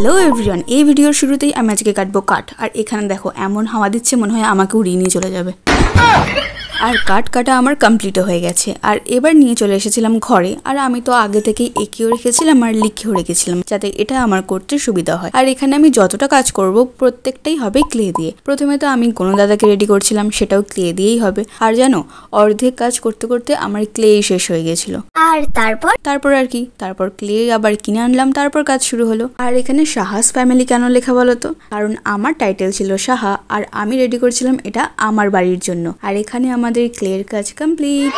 Hello everyone, এই ভিডিওর শুরুতেই আমি আজকে কাটবো কাঠ। আর এখানে দেখো এমন হাওয়া দিচ্ছে মনে হয় আমাকে উড়িয়ে নিয়ে চলে যাবে। আর কাঠ কাটা আমার কমপ্লিটও হয়ে গেছে। আর এবার নিয়ে চলে এসেছিলাম ঘরে। আর আমি তো আগে থেকেই এঁকেও রেখেছিলাম আর লিখেও রেখেছিলাম যাতে এটা আমার করতে সুবিধা হয়। আর এখানে আমি যতটা কাজ করব প্রত্যেকটাই হবে ক্লে দিয়ে। প্রথমে তো আমি গনু দাদাকে রেডি করছিলাম, সেটাও ক্লে দিয়েই হবে। আর জানো, অর্ধেক কাজ করতে করতে আমার ক্লেই শেষ হয়ে গেছিল। আর তারপর আর কি, তারপর ক্লে আবার কিনে আনলাম, তারপর কাজ শুরু হলো। আর এখানে সাহাস ফ্যামিলি কেন লেখা বলো তো? কারণ আমার টাইটেল ছিল সাহা আর আমি রেডি করছিলাম এটা আমার বাড়ির জন্য। আর এখানে আমাদের ক্লের কাজ কমপ্লিট।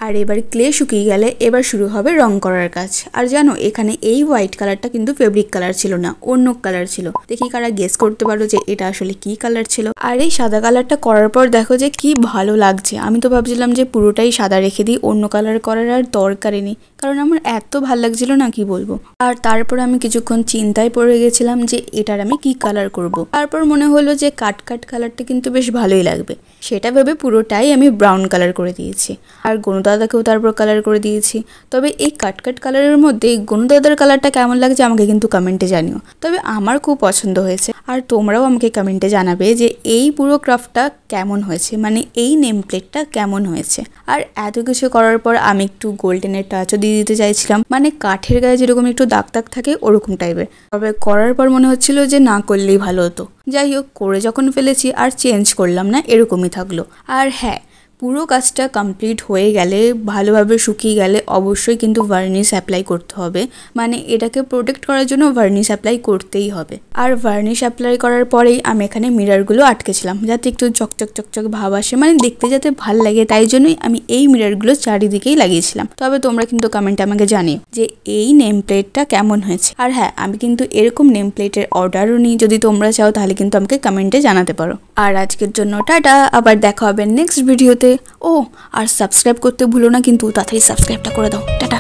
আর এবার ক্লে শুকিয়ে গেলে এবার শুরু হবে রং করার কাজ। আর জানো, এখানে এই হোয়াইট কালারটা কিন্তু ফেব্রিক কালার ছিল না, অন্য কালার ছিল। দেখি কারা গেস করতে পারো যে এটা আসলে কি কালার ছিল। আর এই সাদা কালারটা করার পর দেখো যে কি ভালো লাগছে। আমি তো ভাবছিলাম যে পুরোটাই সাদা রেখে দিই, অন্য কালার করার আর দরকারই নেই, কারণ আমার এত ভালো লাগছিল না কি বলবো। আর তারপর আমি কিছুক্ষণ চিন্তায় পড়ে গেছিলাম যে এটার আমি কি কালার করব। তারপর মনে হলো যে কাট কালারটা কিন্তু বেশ ভালোই লাগবে। সেটা ভেবে পুরোটাই আমি ব্রাউন কালার করে দিয়েছি। আর গনু দাদাকেও তারপর কালার করে দিয়েছি। তবে এই কাট কালারের মধ্যে গনু দাদার কালারটা কেমন লাগছে আমাকে কিন্তু কমেন্টে জানিও। তবে আমার খুব পছন্দ হয়েছে। আর তোমরাও আমাকে কমেন্টে জানাবে যে এই পুরো ক্রাফটটা কেমন হয়েছে, মানে এই নেম প্লেটটা কেমন হয়েছে। আর এত কিছু করার পর আমি একটু গোল্ডেনের টাচও দিয়ে দিতে চাইছিলাম, মানে কাঠের গায়ে যেরকম একটু দাগ দাগ থাকে ওরকম টাইপের। তবে করার পর মনে হচ্ছিল যে না করলেই ভালো হতো। যাই হোক, করে যখন ফেলেছি আর চেঞ্জ করলাম না, এরকমই থাকলো। আর হ্যাঁ, পুরো কাজটা কমপ্লিট হয়ে গেলে, ভালোভাবে শুকিয়ে গেলে অবশ্যই কিন্তু ভার্নিশ অ্যাপ্লাই করতে হবে। মানে এটাকে প্রোটেক্ট করার জন্য ভার্নিশ অ্যাপ্লাই করতেই হবে। আর ভার্নিশ অ্যাপ্লাই করার পরেই আমি এখানে মিররগুলো আটকেছিলাম যাতে একটু চকচক ভাব আসে, মানে দেখতে যাতে ভাল লাগে। তাই জন্যই আমি এই মিররগুলো চারিদিকেই লাগিয়েছিলাম। তবে তোমরা কিন্তু কমেন্টে আমাকে জানিও যে এই নেম প্লেটটা কেমন হয়েছে। আর হ্যাঁ, আমি কিন্তু এরকম নেম প্লেটের অর্ডারও নিই, যদি তোমরা চাও তাহলে কিন্তু আমাকে কমেন্টে জানাতে পারো। আর আজকের জন্য টাটা, আবার দেখা হবে নেক্সট ভিডিওতে। ও আর সাবস্ক্রাইব করতে ভুলো না কিন্তু, তাড়াতাড়ি সাবস্ক্রাইবটা করে দাও। টাটা।